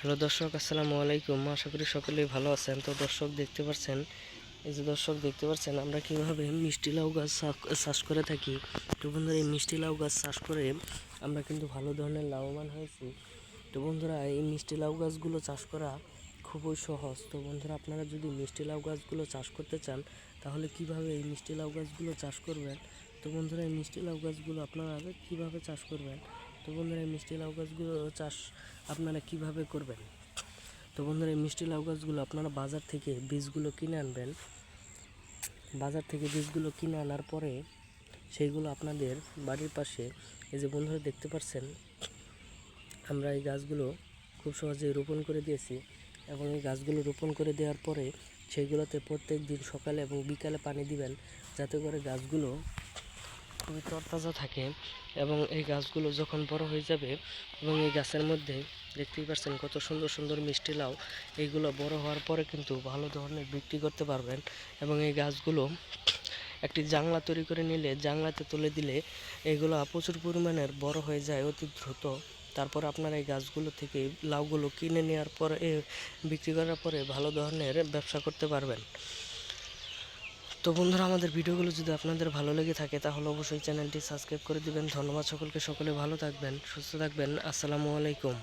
Hello দর্শক, আসসালামু আলাইকুম। আশা করি সকলেই ভালো আছেন। তো দর্শক দেখতে পাচ্ছেন, আমরা কীভাবে মিষ্টি লাউ গাছ চাষ করে থাকি। তো বন্ধুরা, এই মিষ্টি লাউ গাছ চাষ করে আমরা কিন্তু ভালো ধরনের লাভবান হয়েছি। তো বন্ধুরা, এই মিষ্টি লাউ গাছগুলো চাষ করা খুবই সহজ। তো বন্ধুরা, আপনারা যদি মিষ্টি লাউ গাছগুলো চাষ করতে চান, তাহলে কিভাবে এই মিষ্টি লাউ গাছগুলো চাষ করবেন। তো বন্ধুরা, এই মিষ্টি লাউ গাছগুলো আপনারা কীভাবে চাষ করবেন। তো বন্ধুরা, এই মিষ্টি লাউ গাছগুলো চাষ আপনারা কিভাবে করবেন। তো বন্ধুরা, এই মিষ্টি লাউ গাছগুলো আপনারা বাজার থেকে বীজগুলো কিনে আনবেন। বাজার থেকে বীজগুলো কিনে আনার পরে সেইগুলো আপনাদের বাড়ির পাশে, এই যে বন্ধুরা দেখতে পাচ্ছেন, আমরা এই গাছগুলো খুব সহজেই রোপণ করে দিয়েছি। এবং এই গাছগুলো রোপণ করে দেওয়ার পরে সেইগুলোতে প্রত্যেক দিন সকালে এবং বিকালে পানি দিবেন, যাতে করে গাছগুলো খুবই তরতাজা থাকে। এবং এই গাছগুলো যখন বড় হয়ে যাবে, এবং এই গাছের মধ্যে দেখতেই পাচ্ছেন কত সুন্দর সুন্দর মিষ্টি লাউ, এইগুলো বড় হওয়ার পরে কিন্তু ভালো ধরনের বিক্রি করতে পারবেন। এবং এই গাছগুলো একটি জাংলা তৈরি করে নিলে, জাংলাতে তুলে দিলে এগুলো প্রচুর পরিমাণের বড় হয়ে যায় অতি দ্রুত। তারপর আপনারা এই গাছগুলো থেকে লাউগুলো কিনে নেওয়ার পরে, বিক্রি করার পরে ভালো ধরনের ব্যবসা করতে পারবেন। তো বন্ধুরা, আমাদের ভিডিওগুলো যদি আপনাদের ভালো লেগে থাকে, তাহলে অবশ্যই চ্যানেলটি সাবস্ক্রাইব করে দিবেন। ধন্যবাদ সকলকে। সকলে ভালো থাকবেন, সুস্থ থাকবেন। আসসালামু আলাইকুম।